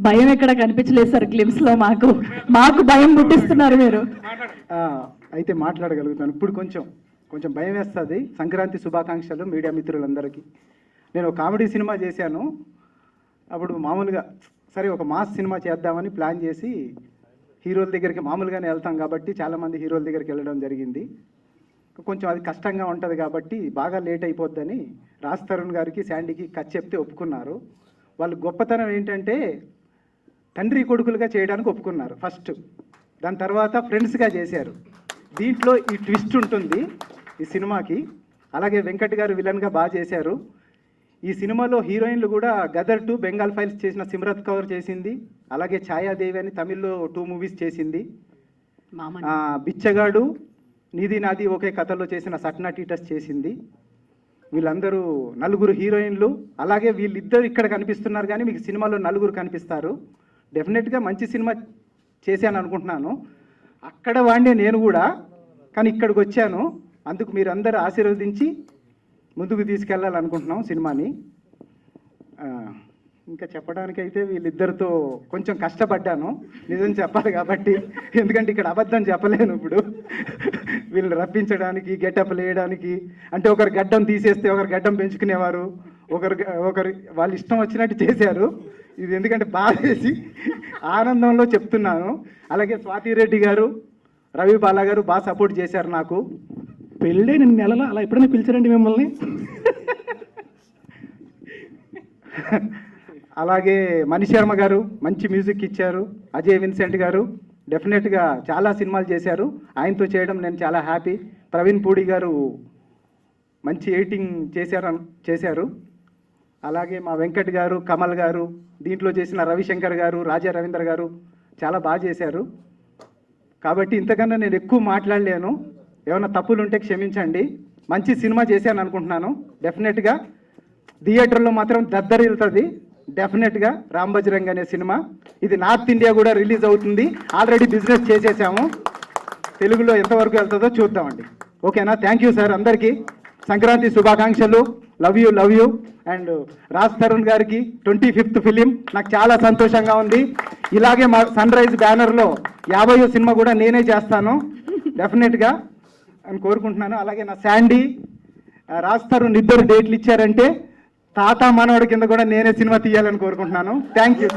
భయం ఎక్కడ కనిపించలేదు సార్ క్లిప్స్ లో. మాకు భయం పుట్టిస్తున్నారు మీరు. అయితే మాట్లాడగలుగుతాను. ఇప్పుడు కొంచెం భయం వేస్తుంది. సంక్రాంతి శుభాకాంక్షలు మీడియా మిత్రులందరికీ. నేను ఒక కామెడీ సినిమా చేశాను. అప్పుడు మామూలుగా సరే ఒక మాస్ సినిమా చేద్దామని ప్లాన్ చేసి హీరోల దగ్గరికి మామూలుగానే వెళ్తాం కాబట్టి చాలామంది హీరోల దగ్గరికి వెళ్ళడం జరిగింది. కొంచెం అది కష్టంగా ఉంటుంది కాబట్టి బాగా లేట్ అయిపోద్దని రాజ్ తరుణ్ గారికి శాండీకి కథ చెప్తే ఒప్పుకున్నారు. వాళ్ళు గొప్పతనం ఏంటంటే తండ్రి కొడుకులుగా చేయడానికి ఒప్పుకున్నారు ఫస్ట్. దాని తర్వాత ఫ్రెండ్స్గా చేశారు. దీంట్లో ఈ ట్విస్ట్ ఉంటుంది ఈ సినిమాకి. అలాగే వెంకట్ గారు విలన్గా బాగా చేశారు. ఈ సినిమాలో హీరోయిన్లు కూడా గదర్ 2 బెంగాల్ ఫైల్స్ చేసిన సిమ్రత్ కౌర్ చేసింది. అలాగే ఛాయాదేవి అని తమిళ్లో 2 మూవీస్ చేసింది. బిచ్చగాడు, నీది నాది ఒకే కథలో చేసిన సట్నా టీటస్ చేసింది. వీళ్ళందరూ 4 హీరోయిన్లు. అలాగే వీళ్ళిద్దరు ఇక్కడ కనిపిస్తున్నారు కానీ మీకు సినిమాలో 4 కనిపిస్తారు. డెఫినెట్గా మంచి సినిమా చేశాను అనుకుంటున్నాను. అక్కడ వాడినే నేను కూడా, కానీ ఇక్కడికి వచ్చాను. అందుకు మీరందరూ ఆశీర్వదించి ముందుకు తీసుకెళ్ళాలనుకుంటున్నాం సినిమాని. ఇంకా చెప్పడానికైతే వీళ్ళిద్దరితో కొంచెం కష్టపడ్డాను, నిజం చెప్పాలి కాబట్టి. ఎందుకంటే ఇక్కడ అబద్ధం చెప్పలేను. ఇప్పుడు వీళ్ళు రప్పించడానికి, గెటప్ వేయడానికి, అంటే ఒకరు గడ్డం తీసేస్తే ఒకరు గడ్డం పెంచుకునేవారు, ఒకరు వాళ్ళు ఇష్టం వచ్చినట్టు చేశారు. ఇది ఎందుకంటే బాధేసి ఆనందంలో చెప్తున్నాను. అలాగే స్వాతి రెడ్డి గారు, రవి బాలా గారు బాగా సపోర్ట్ చేశారు నాకు. పెళ్ళే నేను నెలలో అలా ఎప్పుడైనా పిలిచారండి మిమ్మల్ని? అలాగే మణిశర్మ గారు మంచి మ్యూజిక్ ఇచ్చారు. అజయ్ విన్సెంట్ గారు డెఫినెట్గా చాలా సినిమాలు చేశారు. ఆయనతో చేయడం నేను చాలా హ్యాపీ. ప్రవీణ్ పూడి గారు మంచి ఎడిటింగ్ చేశారు. అలాగే మా వెంకట్ గారు, కమల్ గారు, దీంట్లో చేసిన రవిశంకర్ గారు, రాజా రవీంద్ర గారు చాలా బాగా చేశారు. కాబట్టి ఇంతకన్నా నేను ఎక్కువ మాట్లాడలేను. ఏమైనా తప్పులు ఉంటే క్షమించండి. మంచి సినిమా చేశాను అనుకుంటున్నాను. డెఫినెట్గా థియేటర్లో మాత్రం దద్దరిల్లుతుంది. డెఫినెట్గా రామ్ బజరంగ్ అనే సినిమా ఇది నార్త్ ఇండియా కూడా రిలీజ్ అవుతుంది. ఆల్రెడీ బిజినెస్ చేసేసాము. తెలుగులో ఎంతవరకు వెళ్తుందో చూద్దామండి. ఓకేనా? Thank you sir. అందరికీ సంక్రాంతి శుభాకాంక్షలు. Love you. And Raj Tarun గారికి 25th ఫిలిం నాకు చాలా సంతోషంగా ఉంది. ఇలాగే మా సన్ రైజ్ బ్యానర్లో 50వ సినిమా కూడా నేనే చేస్తాను డెఫినెట్గా అని కోరుకుంటున్నాను. అలాగే నా శాండీ, రాజ్ తరుణ్ ఇద్దరు డేట్లు ఇచ్చారంటే తాత మనవడి కింద కూడా నేనే సినిమా తీయాలని కోరుకుంటున్నాను. Thank you.